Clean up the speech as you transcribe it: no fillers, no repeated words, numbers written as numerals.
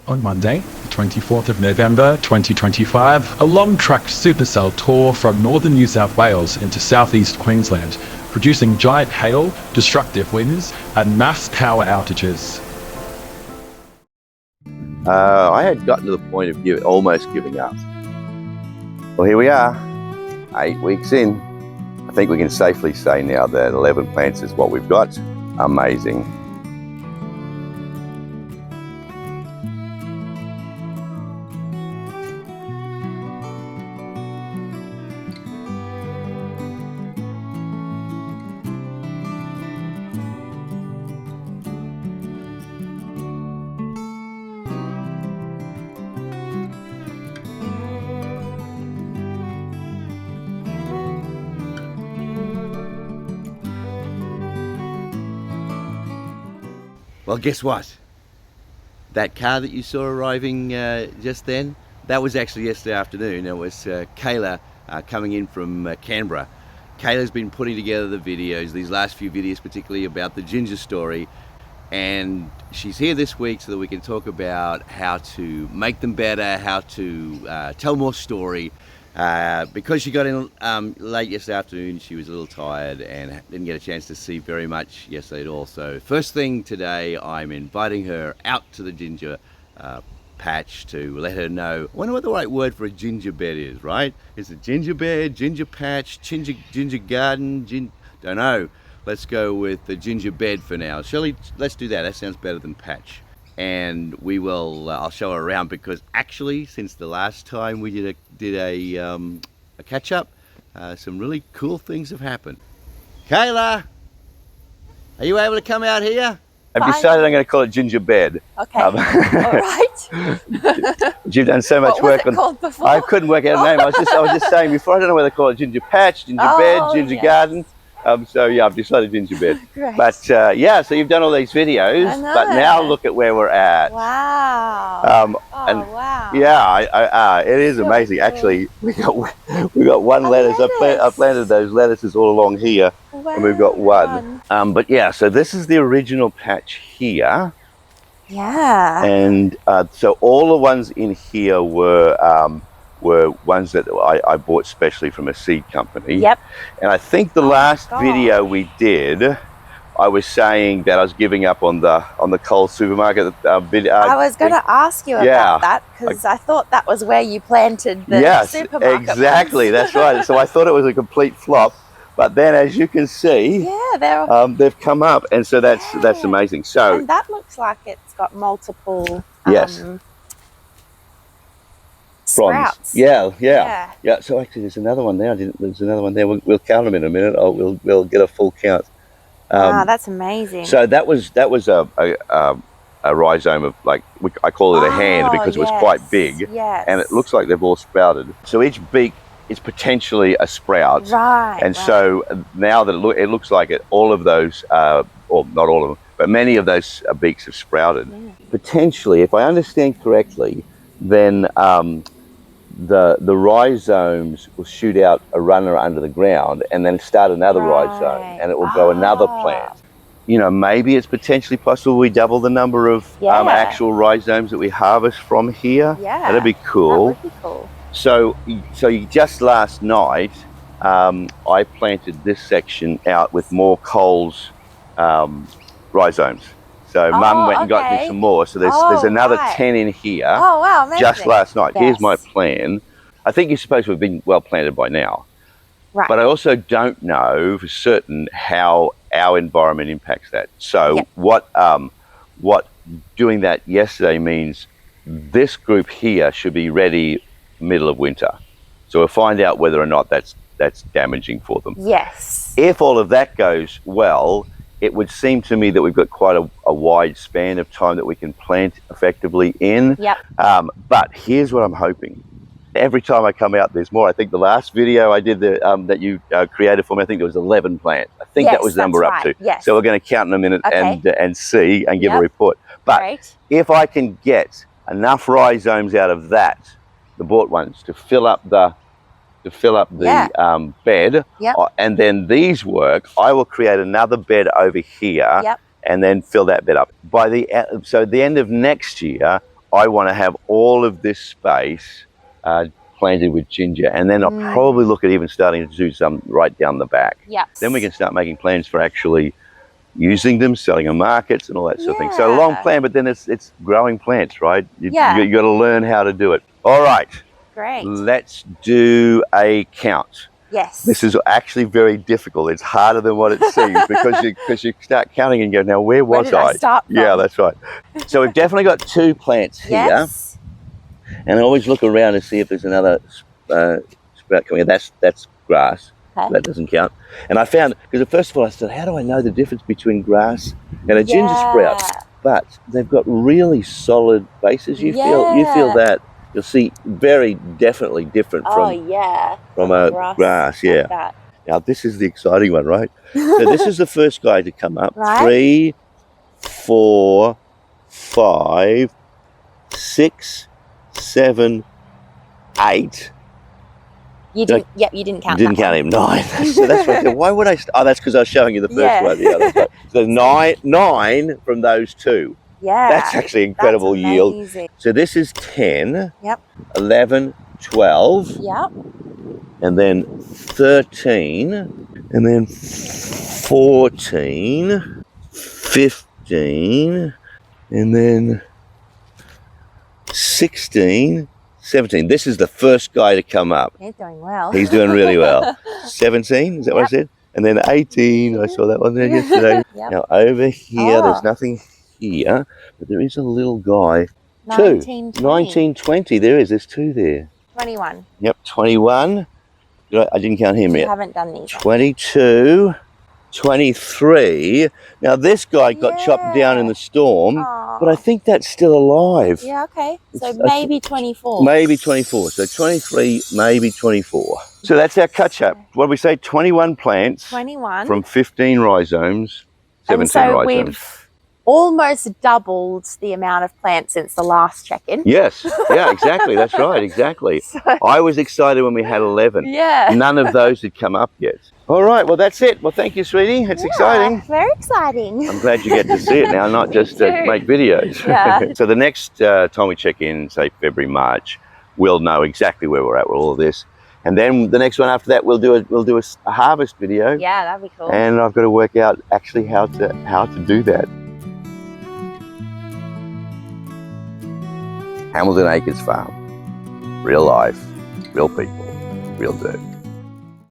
On Monday, the 24th of November 2025, a long-track supercell tore from northern New South Wales into southeast Queensland, producing giant hail, destructive winds and mass power outages. I had gotten to the point of almost giving up. Well, here we are, 8 weeks in. I think we can safely say now that 11 plants is what we've got. Amazing. Well, guess what? That car that you saw arriving just then, that was actually yesterday afternoon. It was Kaylah coming in from Canberra. Kaylah's been putting together the videos, these last few videos particularly about the ginger story, and she's here this week so that we can talk about how to make them better, how to tell more story. Because she got in late yesterday afternoon, she was a little tired and didn't get a chance to see very much yesterday at all. So first thing today, I'm inviting her out to the ginger patch to let her know. I wonder what the right word for a ginger bed is, right? Is it ginger bed, ginger patch, ginger garden, don't know. Let's go with the ginger bed for now. Shirley, let's do that. That sounds better than patch. And we will, I'll show her around, because actually since the last time we did a catch up, some really cool things have happened. Kaylah, are you able to come out here? I've decided I'm going to call it ginger bed. Okay, all right. You've done so much work on. Called before? I couldn't work out a name. I was just saying before. I don't know whether to call it ginger patch, ginger bed, ginger garden. So yeah, I've decided ginger bed. Great. But yeah, so you've done all these videos, but now look at where we're at. Wow. Wow. Yeah, it is amazing. Cool. Actually, we got one lettuce. I planted those lettuces all along here, and we've got one. But yeah, so this is the original patch here. Yeah. And so all the ones in here were ones that I bought specially from a seed company. Yep. And I think the last video we did, I was saying that I was giving up on the Coles supermarket video. I was going to ask you about that, because I thought that was where you planted the supermarket. Yes, exactly. That's right. So I thought it was a complete flop. But then, as you can see, they've come up, and so that's amazing. So and that looks like it's got multiple. Sprouts. Yeah. So actually, there's another one there. There's another one there. We'll count them in a minute. We'll get a full count. Wow, that's amazing. So that was a rhizome of, like, I call it a hand, because it was quite big. Yes. And it looks like they've all sprouted. So each beak is potentially a sprout. Right. And so now that it looks like it, all of those, or not all of them, but many of those beaks have sprouted. Yeah. Potentially, if I understand correctly, then the rhizomes will shoot out a runner under the ground and then start another rhizome, and it will grow another plant. You know, maybe it's potentially possible we double the number of actual rhizomes that we harvest from here. Yeah, that'd be cool. That would be cool. So just last night, I planted this section out with more Coles rhizomes. So Mum went and got me some more. So there's another 10 in here. Oh wow, amazing. Just last night. Yes. Here's my plan. I think you're supposed to have been well planted by now. Right. But I also don't know for certain how our environment impacts that. So what doing that yesterday means, this group here should be ready middle of winter. So we'll find out whether or not that's damaging for them. Yes. If all of that goes well, it would seem to me that we've got quite a wide span of time that we can plant effectively in. Yep. But here's what I'm hoping. Every time I come out, there's more. I think the last video I did that you created for me, I think there was 11 plants. I think that was the number up to. Yes. So we're going to count in a minute and see and give a report. But if I can get enough rhizomes out of that, the bought ones, to fill up the bed, and then these work, I will create another bed over here, and then fill that bed up. By the end of next year, I want to have all of this space planted with ginger, and then I'll probably look at even starting to do some right down the back. Yeah. Then we can start making plans for actually using them, selling in markets and all that sort of thing. So a long plan, but then it's growing plants, right? You got to learn how to do it. All right. Great. Let's do a count. Yes. This is actually very difficult. It's harder than what it seems because you start counting and go, now where was Where did I start from? Yeah, that's right. So we've definitely got 2 plants here. Yes. And I always look around to see if there's another sprout coming. That's grass. Okay. That doesn't count. And I found, because first of all I said, how do I know the difference between grass and a ginger sprout? But they've got really solid bases. You feel that. You'll see very definitely different from a grass. Yeah. Like now this is the exciting one, right? So this is the first guy to come up. Right. 3, 4, 5, 6, 7, 8. You didn't. Yep, you didn't count. Didn't count him. 9. So that's right. Why would I? Oh, that's because I was showing you the first one. Yeah, that's right. So 9 from those 2. Yeah. That's actually incredible yield. So this is 10. Yep. 11, 12. Yep. And then 13. And then 14. 15. And then 16. 17. This is the first guy to come up. He's doing well. He's doing really well. 17, is that what I said? And then 18, I saw that one there yesterday. Now over here, there's nothing here, but there is a little guy. 19, 20. There's 2 there. 21. Yep, 21. I didn't count him yet. You haven't done these. 22. 23. Now this guy got chopped down in the storm, but I think that's still alive. Yeah, okay. So maybe 24. Maybe 24. So 23, maybe 24. So that's our catch-up. What did we say? 21 plants. 21. From 15 rhizomes, 17 rhizomes. We've almost doubled the amount of plants since the last check-in. Yes. Yeah, exactly. That's right. Exactly. So, I was excited when we had 11. Yeah. None of those had come up yet. All right. Well, that's it. Well, thank you, sweetie. It's exciting. Very exciting. I'm glad you get to see it now, not just to make videos. Yeah. So the next time we check in, say February, March, we'll know exactly where we're at with all of this. And then the next one after that, we'll do a harvest video. Yeah, that'd be cool. And I've got to work out actually how to do that. Hamilton Acres Farm. Real life, real people, real dirt.